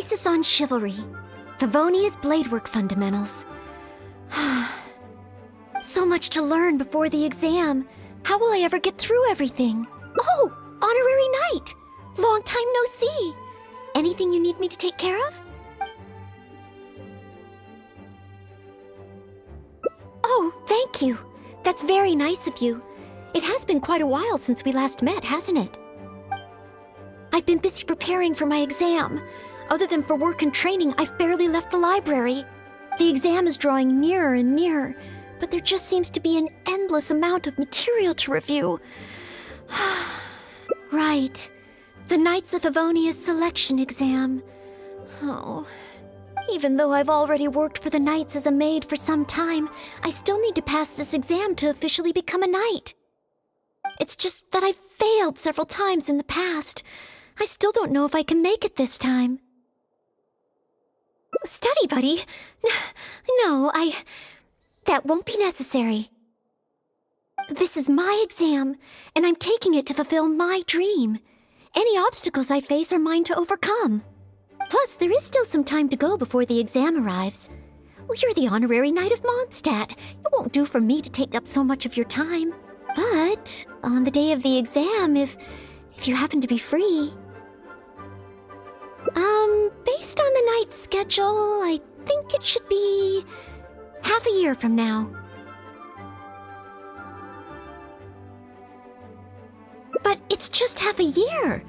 Thesis on Chivalry. Favonia's Bladework Fundamentals. So much to learn before the exam. How will I ever get through everything? Oh, Honorary Knight! Long time no see. Anything you need me to take care of? Oh, thank you. That's very nice of you. It has been quite a while since we last met, hasn't it? I've been busy preparing for my exam. Other than for work and training, I've barely left the library. The exam is drawing nearer and nearer, but there just seems to be an endless amount of material to review. Right. The Knights of Favonia's selection exam. Oh. Even though I've already worked for the Knights as a maid for some time, I still need to pass this exam to officially become a knight. It's just that I've failed several times in the past. I still don't know if I can make it this time. Study buddy? No, that won't be necessary. This is my exam, and I'm taking it to fulfill my dream. Any obstacles I face are mine to overcome. Plus, there is still some time to go before the exam arrives. Well, you're the honorary knight of Mondstadt. It won't do for me to take up so much of your time. But on the day of the exam, if you happen to be free... Based on the knight's schedule, I think it should be half a year from now. But it's just half a year.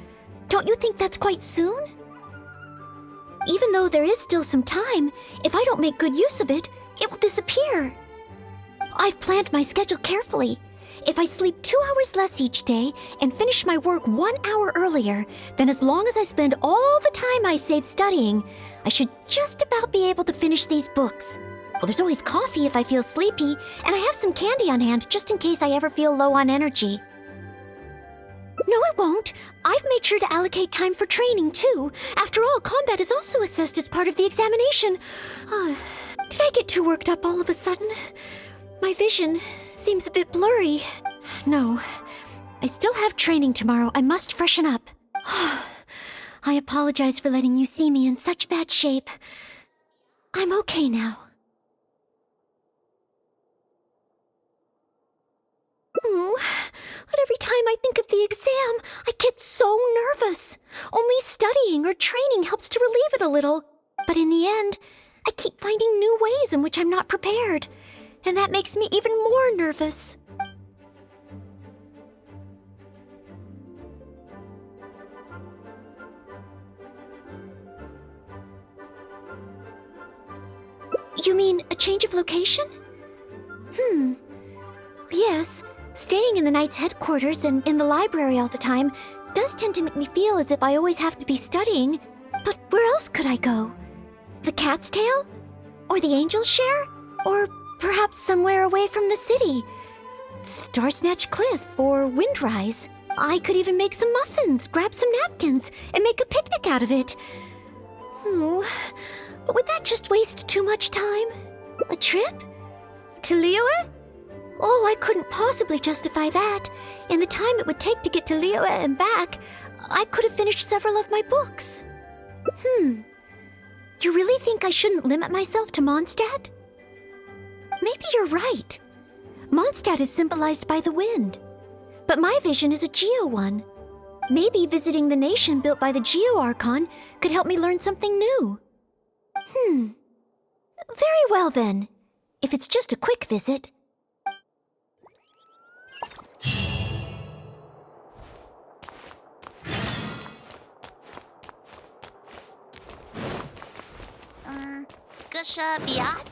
Don't you think that's quite soon? Even though there is still some time, if I don't make good use of it, it will disappear. I've planned my schedule carefully. If I sleep 2 hours less each day and finish my work 1 hour earlier, then as long as I spend all the time I save studying, I should just about be able to finish these books. Well, there's always coffee if I feel sleepy, and I have some candy on hand just in case I ever feel low on energy. No, it won't. I've made sure to allocate time for training, too. After all, combat is also assessed as part of the examination. Did I get too worked up all of a sudden? My vision seems a bit blurry. No, I still have training tomorrow. I must freshen up. I apologize for letting you see me in such bad shape. I'm okay now. But every time I think of the exam, I get so nervous. Only studying or training helps to relieve it a little. But in the end, I keep finding new ways in which I'm not prepared. And that makes me even more nervous. You mean a change of location? Yes. Staying in the Knight's headquarters and in the library all the time does tend to make me feel as if I always have to be studying. But where else could I go? The Cat's Tail? Or the Angel's Share? Or perhaps somewhere away from the city? Starsnatch Cliff or Windrise? I could even make some muffins, grab some napkins, and make a picnic out of it. But would that just waste too much time? A trip? To Liyue? Oh, I couldn't possibly justify that. In the time it would take to get to Liyue and back, I could have finished several of my books. You really think I shouldn't limit myself to Mondstadt? Maybe you're right. Mondstadt is symbolized by the wind. But my vision is a Geo one. Maybe visiting the nation built by the Geo Archon could help me learn something new. Very well then. If it's just a quick visit. Gusha Biat?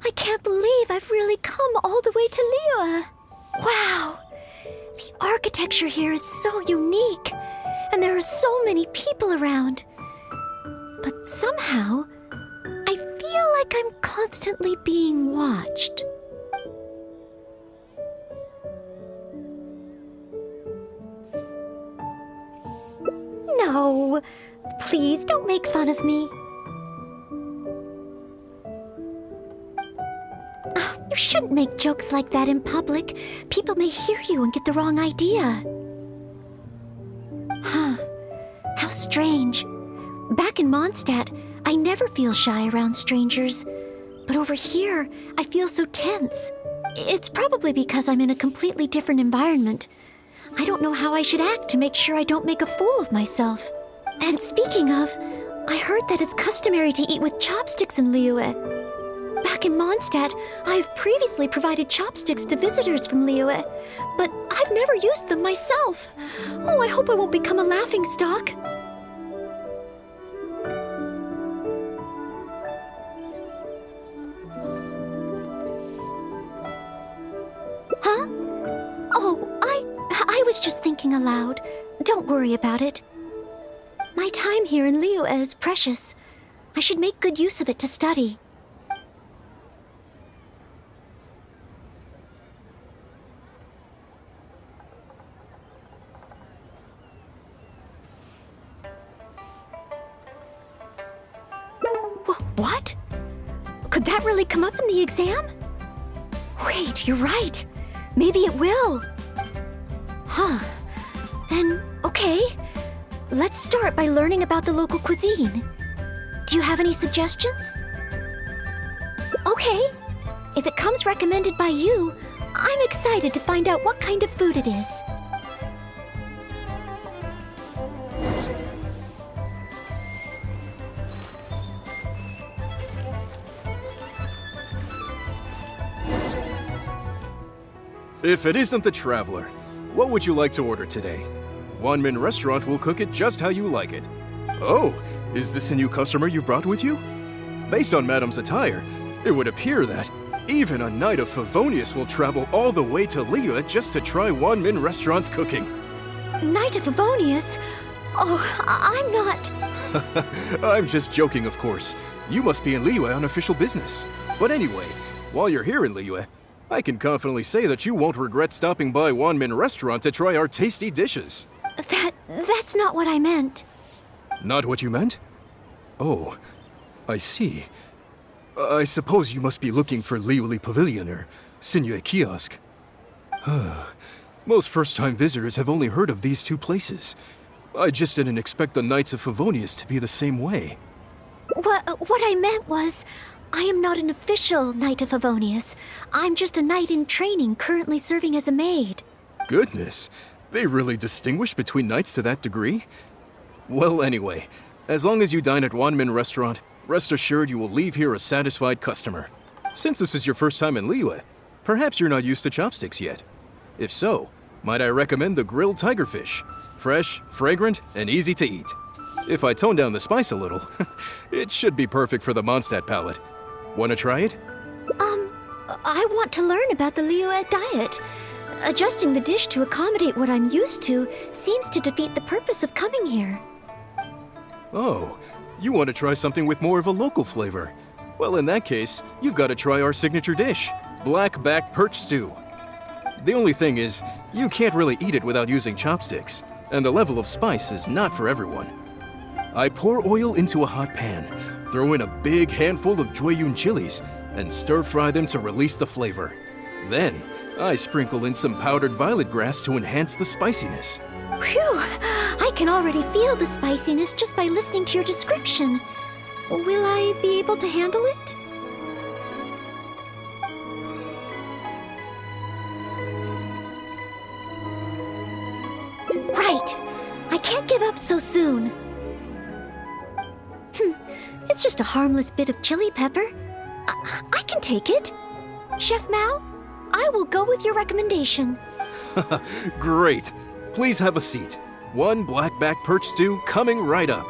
I can't believe I've really come all the way to Liyue. Wow! The architecture here is so unique, and there are so many people around. But somehow, I feel like I'm constantly being watched. No, please don't make fun of me. You shouldn't make jokes like that in public. People may hear you and get the wrong idea. Huh. How strange. Back in Mondstadt, I never feel shy around strangers. But over here, I feel so tense. It's probably because I'm in a completely different environment. I don't know how I should act to make sure I don't make a fool of myself. And speaking of, I heard that it's customary to eat with chopsticks in Liyue. Back in Mondstadt, I have previously provided chopsticks to visitors from Liyue, but I've never used them myself. Oh, I hope I won't become a laughingstock. Huh? Oh, I was just thinking aloud. Don't worry about it. My time here in Liyue is precious. I should make good use of it to study. What? Could that really come up in the exam? Wait, you're right. Maybe it will. Huh. Then, okay. Let's start by learning about the local cuisine. Do you have any suggestions? Okay. If it comes recommended by you, I'm excited to find out what kind of food it is. If it isn't the Traveler, what would you like to order today? Wanmin Restaurant will cook it just how you like it. Oh, is this a new customer you brought with you? Based on Madame's attire, it would appear that even a Knight of Favonius will travel all the way to Liyue just to try Wanmin Restaurant's cooking. Knight of Favonius? Oh, I'm not... I'm just joking, of course. You must be in Liyue on official business. But anyway, while you're here in Liyue, I can confidently say that you won't regret stopping by Wanmin Restaurant to try our tasty dishes. That's not what I meant. Not what you meant? Oh, I see. I suppose you must be looking for Liyue Pavilion or Sinyue Kiosk. Most first-time visitors have only heard of these two places. I just didn't expect the Knights of Favonius to be the same way. What I meant was, I am not an official Knight of Favonius. I'm just a knight in training currently serving as a maid. Goodness, they really distinguish between knights to that degree? Well, anyway, as long as you dine at Wanmin Restaurant, rest assured you will leave here a satisfied customer. Since this is your first time in Liyue, perhaps you're not used to chopsticks yet. If so, might I recommend the grilled tigerfish? Fresh, fragrant, and easy to eat. If I tone down the spice a little, it should be perfect for the Mondstadt palate. Want to try it? I want to learn about the Liyue diet. Adjusting the dish to accommodate what I'm used to seems to defeat the purpose of coming here. Oh, you want to try something with more of a local flavor. Well, in that case, you've got to try our signature dish, black back perch stew. The only thing is, you can't really eat it without using chopsticks. and the level of spice is not for everyone. I pour oil into a hot pan, throw in a big handful of Jueyun chilies, and stir-fry them to release the flavor. Then, I sprinkle in some powdered violet grass to enhance the spiciness. Phew! I can already feel the spiciness just by listening to your description. Will I be able to handle it? Right! I can't give up so soon. It's just a harmless bit of chili pepper. I can take it. Chef Mao, I will go with your recommendation. Great. Please have a seat. One blackback perch stew coming right up.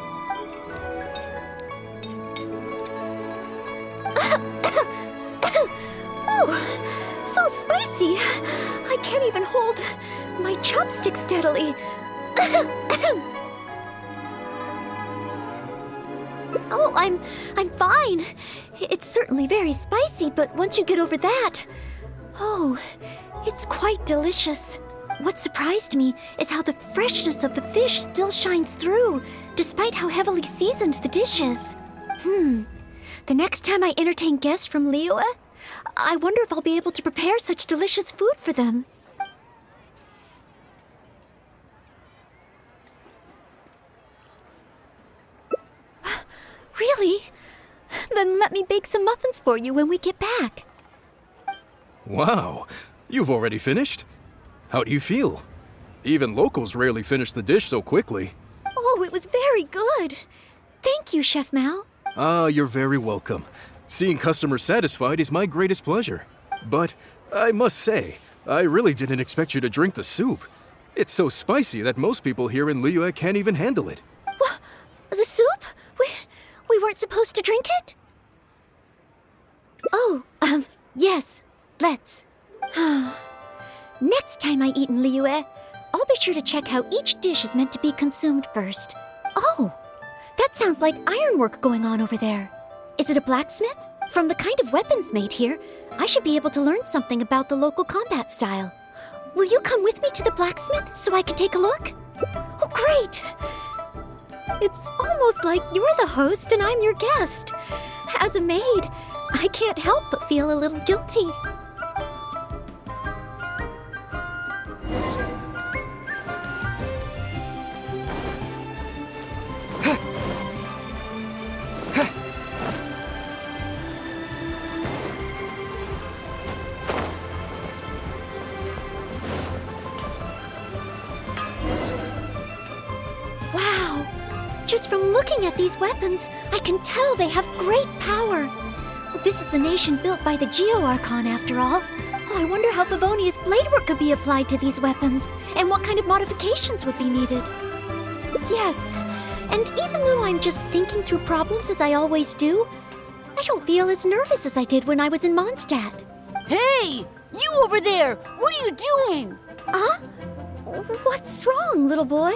Oh, so spicy. I can't even hold my chopstick steadily. Oh, I'm fine. It's certainly very spicy, but once you get over that, oh, it's quite delicious. What surprised me is how the freshness of the fish still shines through, despite how heavily seasoned the dish is. The next time I entertain guests from Liyue, I wonder if I'll be able to prepare such delicious food for them. Really? Then let me bake some muffins for you when we get back. Wow, you've already finished? How do you feel? Even locals rarely finish the dish so quickly. Oh, it was very good. Thank you, Chef Mao. Ah, you're very welcome. Seeing customers satisfied is my greatest pleasure. But I must say, I really didn't expect you to drink the soup. It's so spicy that most people here in Liyue can't even handle it. What? The soup? We weren't supposed to drink it? Oh, yes. Let's. Next time I eat in Liyue, I'll be sure to check how each dish is meant to be consumed first. Oh, that sounds like ironwork going on over there. Is it a blacksmith? From the kind of weapons made here, I should be able to learn something about the local combat style. Will you come with me to the blacksmith so I can take a look? Oh, great! It's almost like you're the host and I'm your guest. As a maid, I can't help but feel a little guilty. Wow! Just from looking at these weapons, I can tell they have great power. This is the nation built by the Geo-Archon, after all. Oh, I wonder how Favonia's bladework could be applied to these weapons, and what kind of modifications would be needed. Yes, and even though I'm just thinking through problems as I always do, I don't feel as nervous as I did when I was in Mondstadt. Hey! You over there! What are you doing? Huh? What's wrong, little boy?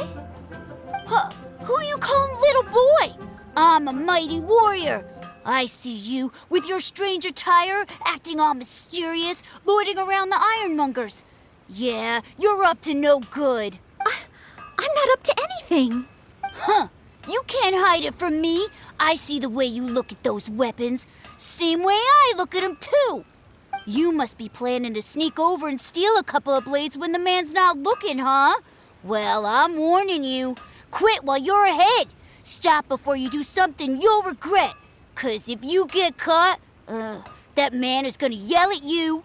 Huh? Who are you calling little boy? I'm a mighty warrior. I see you with your strange attire, acting all mysterious, lording around the ironmongers. Yeah, you're up to no good. I'm not up to anything. Huh? You can't hide it from me. I see the way you look at those weapons. Same way I look at them, too. You must be planning to sneak over and steal a couple of blades when the man's not looking, huh? Well, I'm warning you. Quit while you're ahead. Stop before you do something you'll regret. 'Cause if you get caught, that man is gonna yell at you.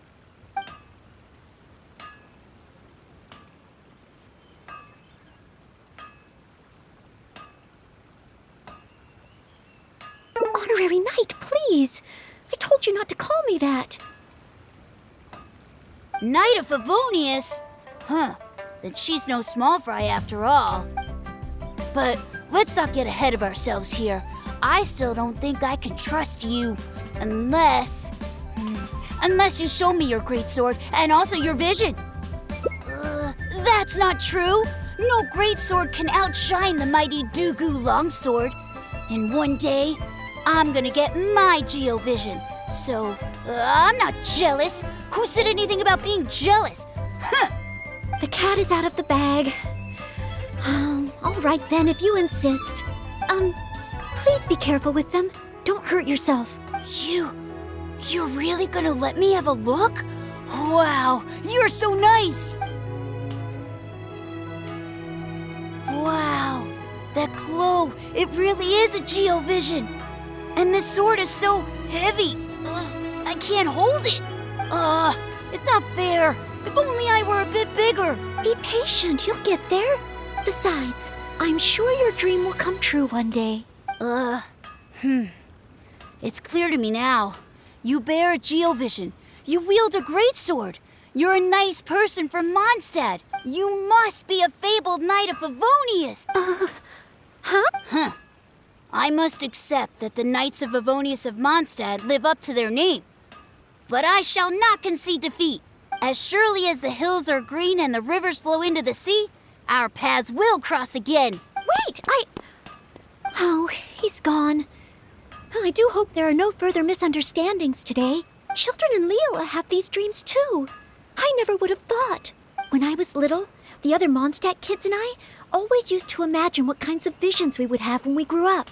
Honorary Knight, please. I told you not to call me that. Knight of Favonius? Huh, then she's no small fry after all. But let's not get ahead of ourselves here. I still don't think I can trust you unless you show me your great sword and also your vision. That's not true. No great sword can outshine the mighty Dugu longsword. And one day, I'm gonna get my Geo vision. So, I'm not jealous. Who said anything about being jealous? Huh! The cat is out of the bag. All right then, if you insist. Please be careful with them. Don't hurt yourself. You're really gonna let me have a look? Wow, you're so nice! Wow, that glow, it really is a Geovision. And this sword is so heavy. I can't hold it. It's not fair. If only I were a bit bigger. Be patient, you'll get there. Besides, I'm sure your dream will come true one day. It's clear to me now. You bear a Geovision. You wield a greatsword. You're a nice person from Mondstadt. You must be a fabled knight of Favonius. Huh? I must accept that the Knights of Favonius of Mondstadt live up to their name. But I shall not concede defeat. As surely as the hills are green and the rivers flow into the sea, our paths will cross again. Wait, Oh, he's gone. I do hope there are no further misunderstandings today. Children in Liyue have these dreams too. I never would have thought. When I was little, the other Mondstadt kids and I always used to imagine what kinds of visions we would have when we grew up.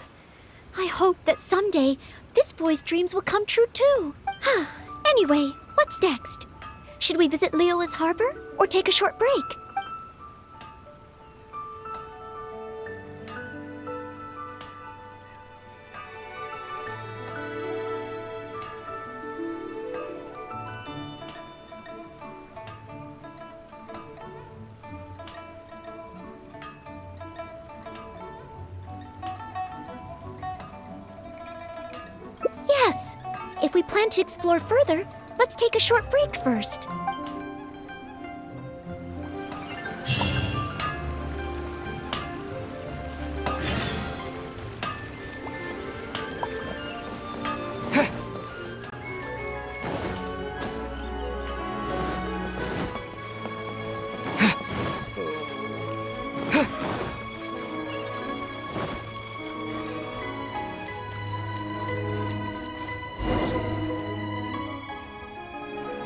I hope that someday this boy's dreams will come true too. Anyway, what's next? Should we visit Liyue's harbor or take a short break? Yes! If we plan to explore further, let's take a short break first.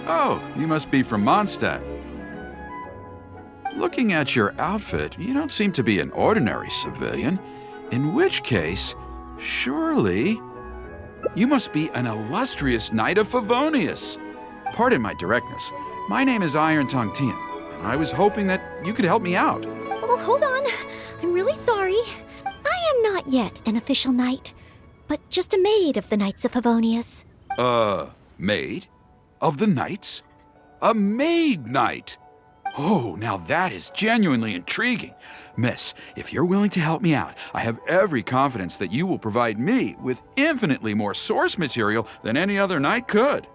Oh, you must be from Mondstadt. Looking at your outfit, you don't seem to be an ordinary civilian. In which case, surely, you must be an illustrious knight of Favonius. Pardon my directness. My name is Iron Tongue Tian, and I was hoping that you could help me out. Well, hold on. I'm really sorry. I am not yet an official knight, but just a maid of the Knights of Favonius. Maid? Of the knights? A maid knight? Oh, now that is genuinely intriguing. Miss, if you're willing to help me out, I have every confidence that you will provide me with infinitely more source material than any other knight could.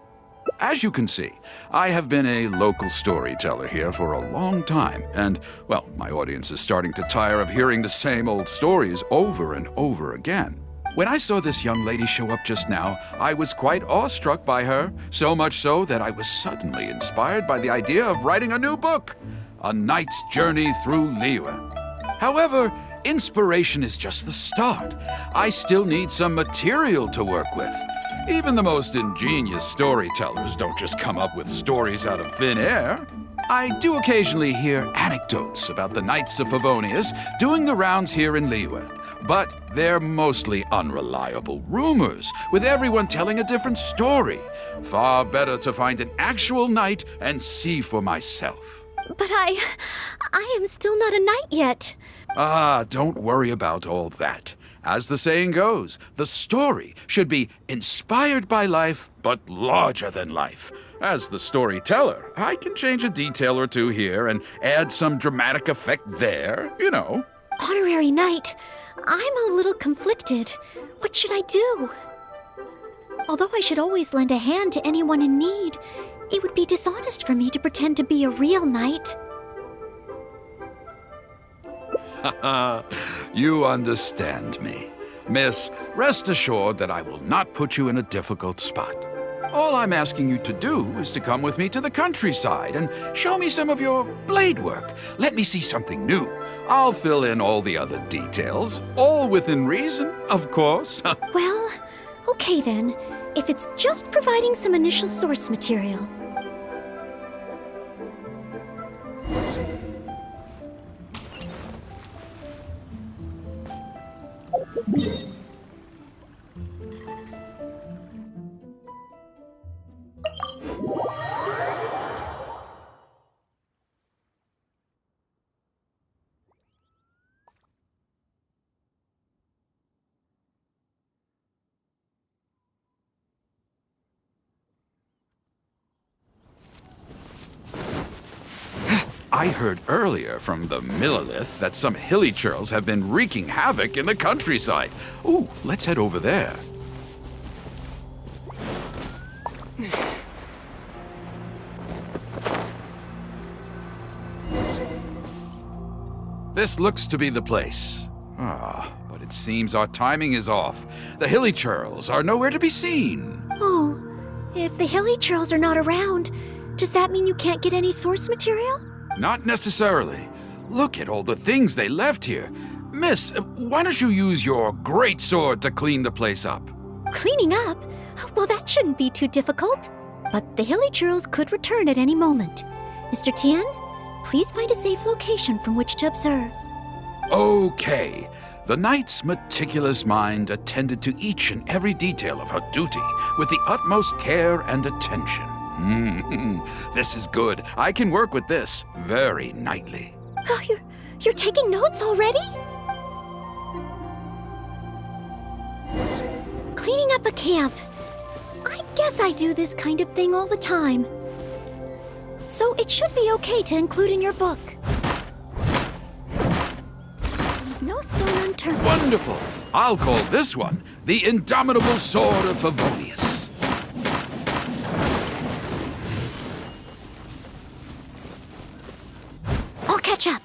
As you can see, I have been a local storyteller here for a long time, and, well, my audience is starting to tire of hearing the same old stories over and over again. When I saw this young lady show up just now, I was quite awestruck by her, so much so that I was suddenly inspired by the idea of writing a new book, A Knight's Journey Through Liyue. However, inspiration is just the start. I still need some material to work with. Even the most ingenious storytellers don't just come up with stories out of thin air. I do occasionally hear anecdotes about the Knights of Favonius doing the rounds here in Liyue, but they're mostly unreliable rumors, with everyone telling a different story. Far better to find an actual knight and see for myself. But I am still not a knight yet. Don't worry about all that. As the saying goes, the story should be inspired by life, but larger than life. As the storyteller, I can change a detail or two here and add some dramatic effect there, you know. Honorary knight, I'm a little conflicted. What should I do? Although I should always lend a hand to anyone in need, it would be dishonest for me to pretend to be a real knight. You understand me. Miss, rest assured that I will not put you in a difficult spot. All I'm asking you to do is to come with me to the countryside and show me some of your blade work. Let me see something new. I'll fill in all the other details, all within reason, of course. Well, okay then, if it's just providing some initial source material. I heard earlier from the Millilith that some hilly churls have been wreaking havoc in the countryside. Ooh, let's head over there. This looks to be the place. But it seems our timing is off. The hilly churls are nowhere to be seen. Oh, if the hilly churls are not around, does that mean you can't get any source material? Not necessarily. Look at all the things they left here. Miss, why don't you use your great sword to clean the place up? Cleaning up? Well, that shouldn't be too difficult. But the hilly churls could return at any moment. Mr. Tien, please find a safe location from which to observe. Okay. The knight's meticulous mind attended to each and every detail of her duty with the utmost care and attention. This is good. I can work with this very knightly. Oh, you're taking notes already? Cleaning up a camp. I guess I do this kind of thing all the time. So it should be okay to include in your book. Leave no stone unturned. Wonderful. I'll call this one the Indomitable Sword of Favonius. I'll catch up.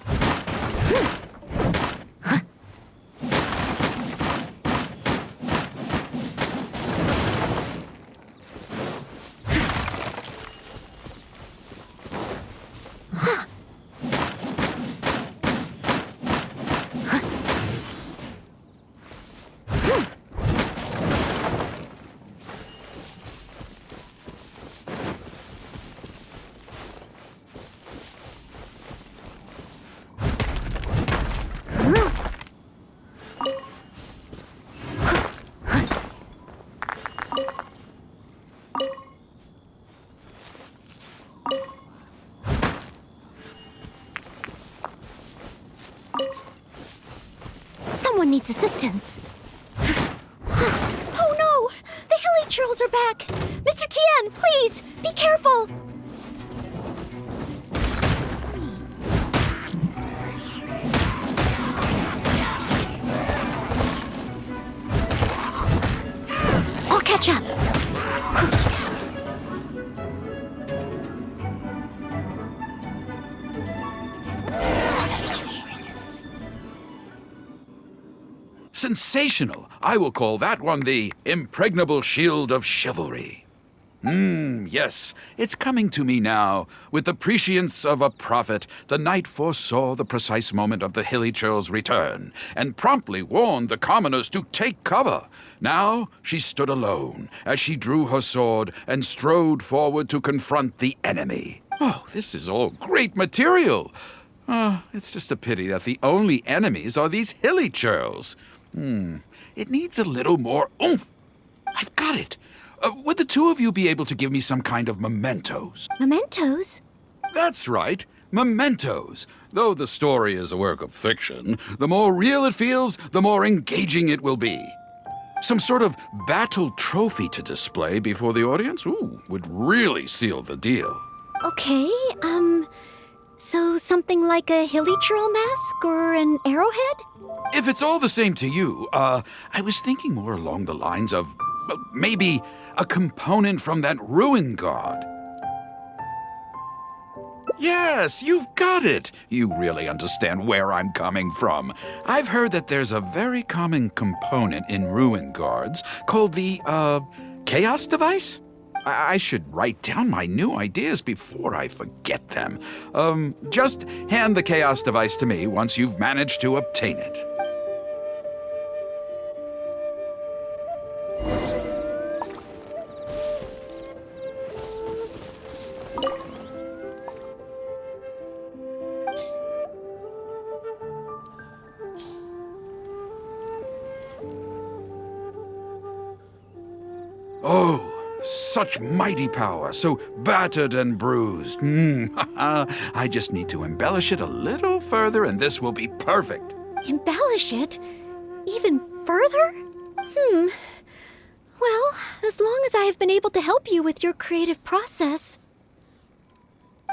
Someone needs assistance. Oh no! The hilly churls are back! Mr. Tien, please, be careful! I'll catch up. Sensational! I will call that one the Impregnable Shield of Chivalry. Yes, it's coming to me now. With the prescience of a prophet, the knight foresaw the precise moment of the hilly churl's return, and promptly warned the commoners to take cover. Now she stood alone, as she drew her sword and strode forward to confront the enemy. Oh, this is all great material! It's just a pity that the only enemies are these hilly churls. It needs a little more oomph. I've got it. Would the two of you be able to give me some kind of mementos? Mementos? That's right, mementos. Though the story is a work of fiction, the more real it feels, the more engaging it will be. Some sort of battle trophy to display before the audience, would really seal the deal. Okay, so something like a hilly churl mask or an arrowhead? If it's all the same to you, I was thinking more along the lines of, well, maybe a component from that ruin god. Yes, you've got it. You really understand where I'm coming from. I've heard that there's a very common component in ruin guards called the, chaos device? I should write down my new ideas before I forget them. Just hand the chaos device to me once you've managed to obtain it. such mighty power, so battered and bruised. I just need to embellish it a little further, and this will be perfect. Embellish it? Even further? Well, as long as I have been able to help you with your creative process.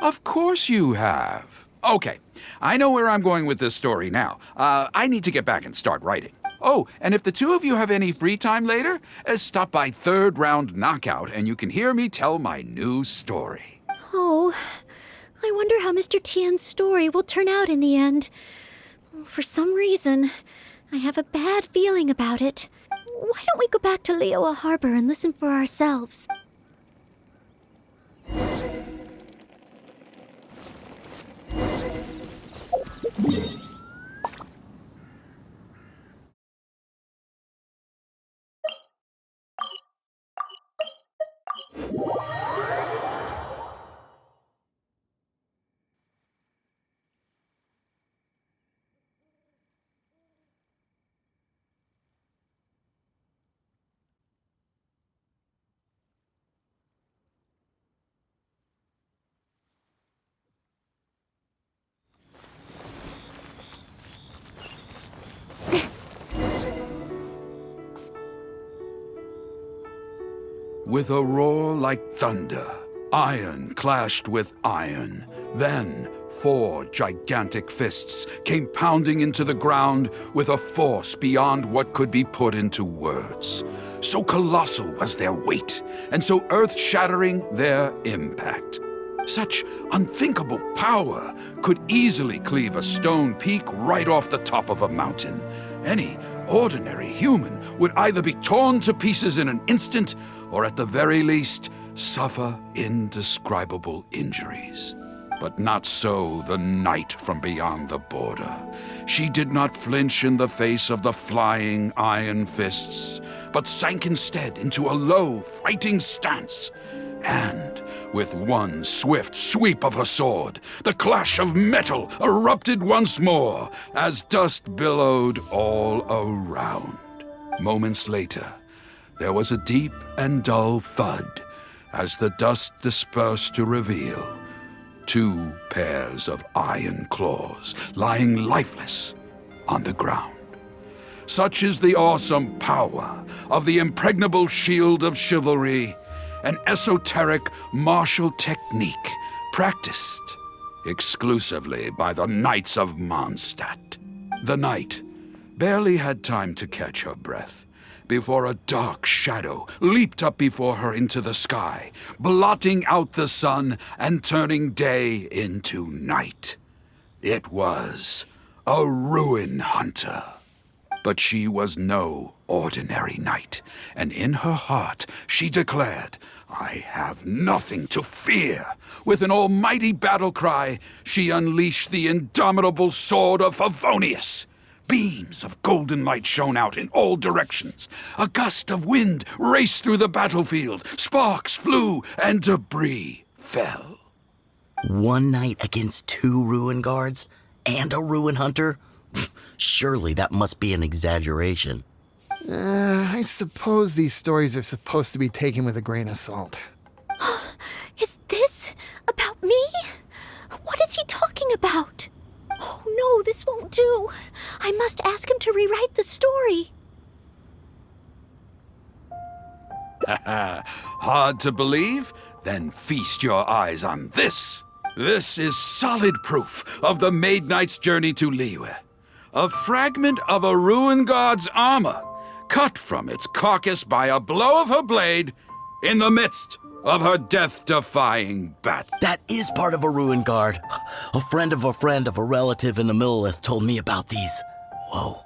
Of course you have. Okay, I know where I'm going with this story now. I need to get back and start writing. Oh, and if the two of you have any free time later, stop by Third Round Knockout and you can hear me tell my new story. Oh, I wonder how Mr. Tien's story will turn out in the end. For some reason, I have a bad feeling about it. Why don't we go back to Liyue Harbor and listen for ourselves? With a roar like thunder, iron clashed with iron. Then 4 gigantic fists came pounding into the ground with a force beyond what could be put into words. So colossal was their weight, and so earth-shattering their impact. Such unthinkable power could easily cleave a stone peak right off the top of a mountain. Any ordinary human would either be torn to pieces in an instant, or at the very least, suffer indescribable injuries. But not so the knight from beyond the border. She did not flinch in the face of the flying iron fists, but sank instead into a low, fighting stance. And with one swift sweep of her sword, the clash of metal erupted once more as dust billowed all around. Moments later, there was a deep and dull thud as the dust dispersed to reveal 2 pairs of iron claws lying lifeless on the ground. Such is the awesome power of the impregnable shield of chivalry, an esoteric martial technique practiced exclusively by the Knights of Mondstadt. The knight barely had time to catch her breath before a dark shadow leaped up before her into the sky, blotting out the sun and turning day into night. It was a ruin hunter. But she was no ordinary knight, and in her heart she declared, "I have nothing to fear." With an almighty battle cry, she unleashed the indomitable sword of Favonius. Beams of golden light shone out in all directions. A gust of wind raced through the battlefield. Sparks flew, and debris fell. One knight against 2 ruin guards and a ruin hunter? Surely that must be an exaggeration. I suppose these stories are supposed to be taken with a grain of salt. Is this about me? What is he talking about? Oh no, this won't do. I must ask him to rewrite the story. Hard to believe? Then feast your eyes on this. This is solid proof of the Maid Knight's journey to Liyue. A fragment of a ruin god's armor, cut from its carcass by a blow of her blade in the midst of her death-defying battle. That is part of a ruin guard. A friend of a relative in the Millelith told me about these. Whoa.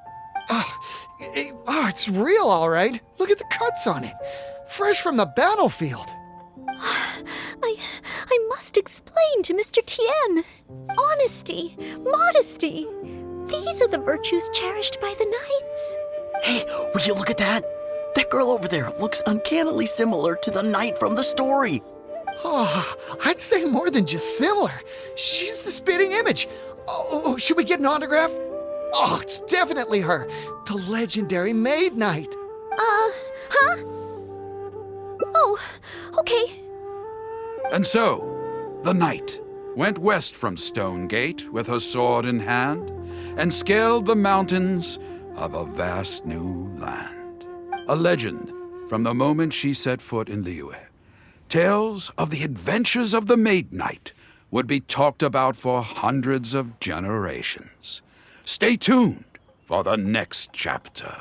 It's real, all right. Look at the cuts on it. Fresh from the battlefield. I must explain to Mr. Tien. Honesty, modesty. These are the virtues cherished by the knights. Hey, will you look at that? That girl over there looks uncannily similar to the knight from the story. Oh, I'd say more than just similar. She's the spitting image. Oh, should we get an autograph? Oh, it's definitely her. The legendary Maid Knight. Huh? Oh, Okay. And so, the knight went west from Stone Gate with her sword in hand and scaled the mountains of a vast new land. A legend from the moment she set foot in Liyue. Tales of the adventures of the Maid Knight would be talked about for hundreds of generations. Stay tuned for the next chapter.